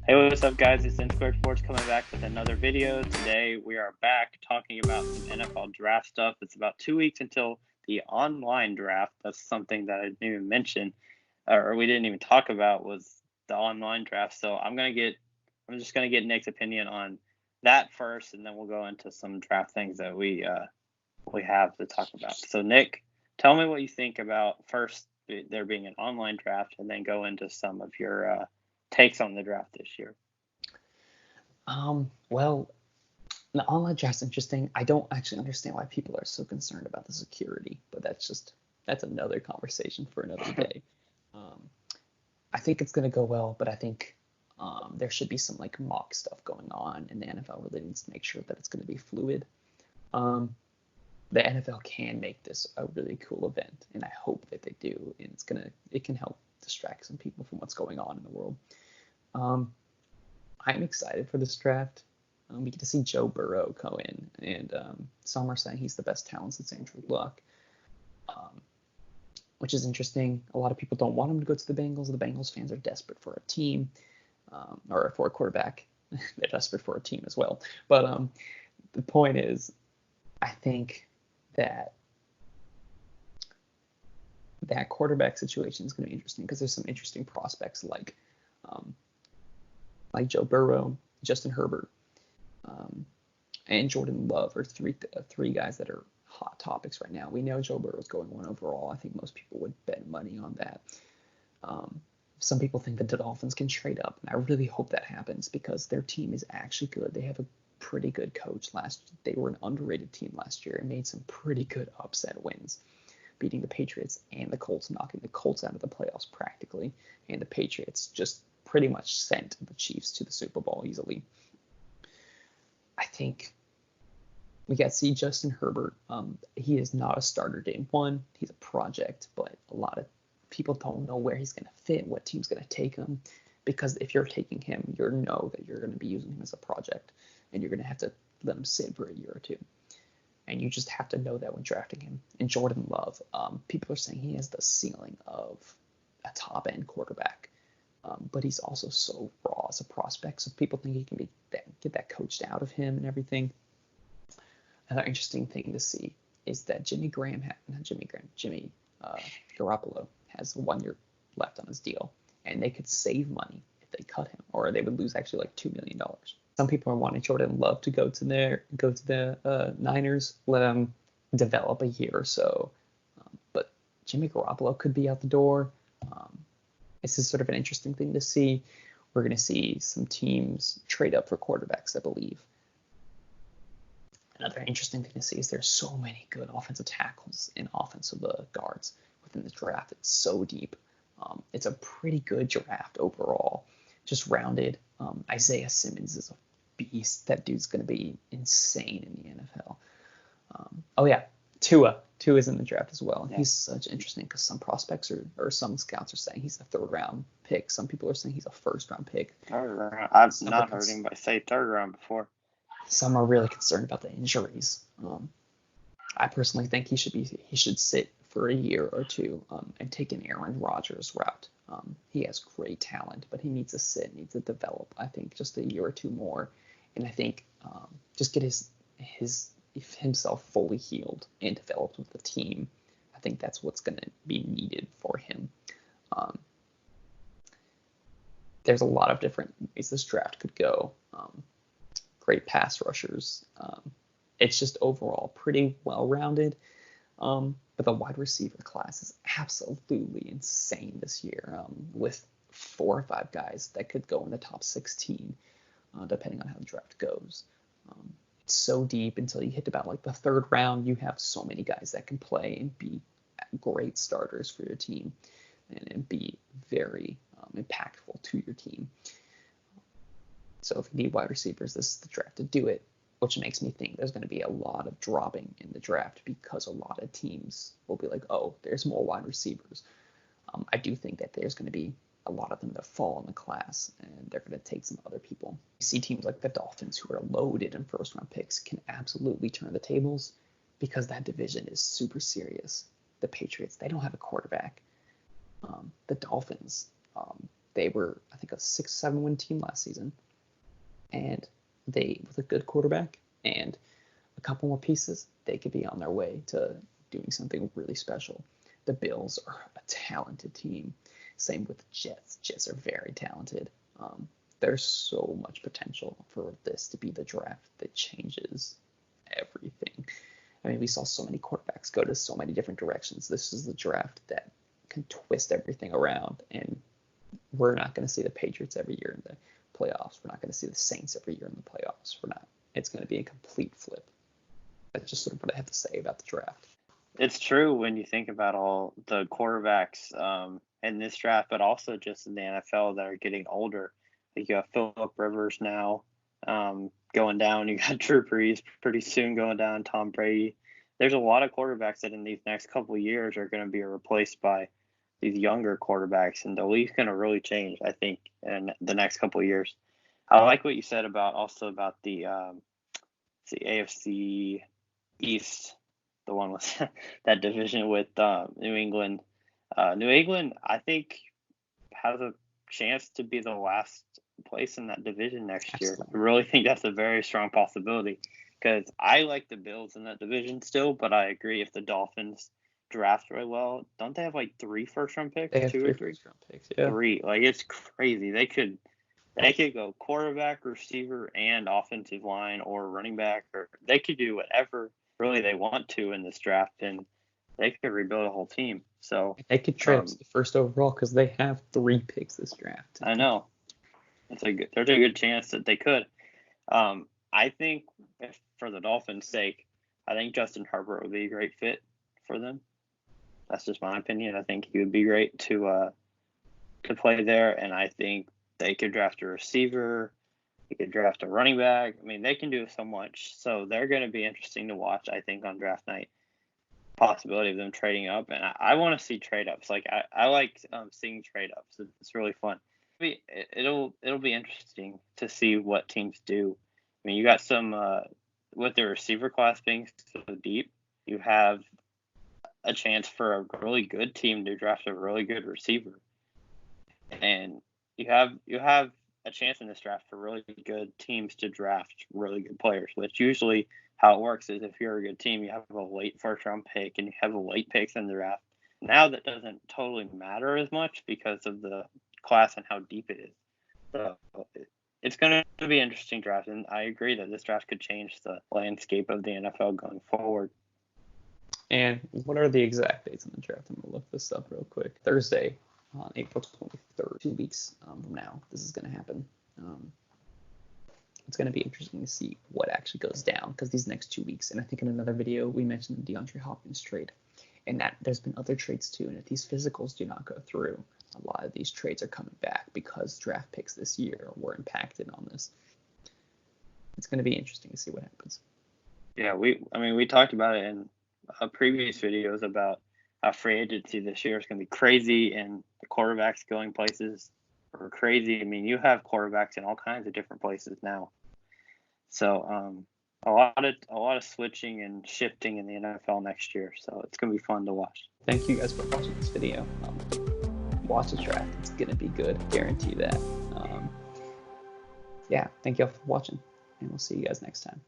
Hey, what's up, guys? It's N Squared Sports coming back with another video. Today, we are back talking about some NFL draft stuff. It's about 2 weeks until the online draft. That's something that I didn't even mention, or we didn't even talk about, was the online draft. So I'm just gonna get Nick's opinion on that first, and then we'll go into some draft things that we have to talk about. So, Nick, tell me what you think about first there being an online draft, and then go into some of your takes on the draft this year. Well, the online draft's interesting. I don't actually understand why people are so concerned about the security, but that's another conversation for another day. Um, I think it's gonna go well, but I think there should be some like mock stuff going on, and the NFL really needs to make sure that it's gonna be fluid. Um, the NFL can make this a really cool event, and I hope that they do, and it can help distract some people from what's going on in the world. Um, I'm excited for this draft. We get to see Joe Burrow go in, and some are saying he's the best talent since Andrew Luck, um, which is interesting. A lot of people don't want him to go to the Bengals. The Bengals fans are desperate for a team, or for a quarterback. They're desperate for a team as well. But the point is, I think that that quarterback situation is going to be interesting because there's some interesting prospects um, like Joe Burrow, Justin Herbert, and Jordan Love are three guys that are hot topics right now. We know Joe Burrow is going one overall. I think most people would bet money on that. Um, some people think that the Dolphins can trade up, and I really hope that happens because their team is actually good. They have a pretty good coach. They were an underrated team last year and made some pretty good upset wins, beating the Patriots and the Colts, knocking the Colts out of the playoffs practically, and the Patriots just pretty much sent the Chiefs to the Super Bowl easily. I think we got to see Justin Herbert. He is not a starter day one. He's a project, but a lot of people don't know where he's going to fit, what team's going to take him. Because if you're taking him, you know that you're going to be using him as a project, and you're going to have to let him sit for a year or two. And you just have to know that when drafting him. And Jordan Love, people are saying he has the ceiling of a top end quarterback, but he's also so raw as a prospect. So people think he can get that coached out of him and everything. Another interesting thing to see is that Jimmy Garoppolo has 1 year left on his deal, and they could save money if they cut him, or they would lose actually like $2 million. Some people are wanting Jordan Love to go to the Niners, let him develop a year or so, but Jimmy Garoppolo could be out the door. This is sort of an interesting thing to see. We're going to see some teams trade up for quarterbacks, I believe. Another interesting thing to see is there's so many good offensive tackles and offensive guards within the draft. It's so deep. It's a pretty good draft overall, just rounded. Isaiah Simmons is a beast. That dude's going to be insane in the NFL. Oh yeah, Tua is in the draft as well. Yeah. He's such interesting because some prospects or some scouts are saying he's a third-round pick. Some people are saying he's a first-round pick. Third round. I've not heard anybody say third round before. Some are really concerned about the injuries. I personally think he should sit for a year or two and take an Aaron Rodgers route. He has great talent, but he needs to sit, needs to develop. I think just a year or two more, and I think just get himself fully healed and developed with the team. I think that's what's going to be needed for him. There's a lot of different ways this draft could go. Great pass rushers. It's just overall pretty well-rounded. But the wide receiver class is absolutely insane this year, with 4 or 5 guys that could go in the top 16, depending on how the draft goes. It's so deep until you hit about like the third round. You have so many guys that can play and be great starters for your team and be very impactful to your team. So if you need wide receivers, this is the draft to do it, which makes me think there's going to be a lot of dropping in the draft because a lot of teams will be like, oh, there's more wide receivers. I do think that there's going to be a lot of them that fall in the class, and they're going to take some other people. You see teams like the Dolphins, who are loaded in first-round picks, can absolutely turn the tables because that division is super serious. The Patriots, they don't have a quarterback. The Dolphins, They were, I think, a 6-7 win team last season. And they, with a good quarterback and a couple more pieces, they could be on their way to doing something really special. The Bills are a talented team. Same with the Jets. Jets are very talented. There's so much potential for this to be the draft that changes everything. I mean, we saw so many quarterbacks go to so many different directions. This is the draft that can twist everything around, and we're not going to see the Patriots every year in the playoffs. We're not going to see the Saints every year in the playoffs. We're not. It's going to be a complete flip. That's just sort of what I have to say about the draft. It's true when you think about all the quarterbacks in this draft, but also just in the NFL that are getting older. You got Phillip Rivers now going down. You got Drew Brees pretty soon going down. Tom Brady. There's a lot of quarterbacks that in these next couple of years are going to be replaced by these younger quarterbacks, and the league's going to really change, I think, in the next couple of years. I like what you said about the AFC East, the one with that division with New England. New England, I think, has a chance to be the last place in that division next year. I really think that's a very strong possibility because I like the Bills in that division still, but I agree if the Dolphins draft really well, don't they have like 3 first-round picks? They have 2 3 or 3? first-round picks, yeah. 3. Like, it's crazy. They could go quarterback, receiver, and offensive line or running back, or they could do whatever really they want to in this draft, and they could rebuild a whole team. So they could trade up to the first overall because they have 3 picks this draft. I know. There's a good chance that they could. I think for the Dolphins' sake, I think Justin Herbert would be a great fit for them. That's just my opinion. I think he would be great to play there, and I think they could draft a receiver. They could draft a running back. I mean, they can do so much. So they're going to be interesting to watch, I think, on draft night. Possibility of them trading up, and I want to see trade ups. Like I like seeing trade ups. It's really fun. It'll be interesting to see what teams do. I mean, you got some with the receiver class being so deep, you have a chance for a really good team to draft a really good receiver, and you have a chance in this draft for really good teams to draft really good players, which usually how it works is if you're a good team, you have a late first-round pick and you have a late picks in the draft. Now that doesn't totally matter as much because of the class and how deep it is. So it's going to be an interesting draft, and I agree that this draft could change the landscape of the NFL going forward. And what are the exact dates in the draft? I'm going to look this up real quick. Thursday on April 23rd, 2 weeks from now, this is going to happen. It's going to be interesting to see what actually goes down because these next 2 weeks, and I think in another video we mentioned the DeAndre Hopkins trade, and that there's been other trades too, and if these physicals do not go through, a lot of these trades are coming back because draft picks this year were impacted on this. It's going to be interesting to see what happens. Yeah, we talked about it in previous videos about how free agency this year is going to be crazy, and the quarterbacks going places are crazy. I mean, you have quarterbacks in all kinds of different places now. So a lot of switching and shifting in the NFL next year. So it's going to be fun to watch. Thank you guys for watching this video. Watch the draft. It's going to be good. Guarantee that. Thank you all for watching, and we'll see you guys next time.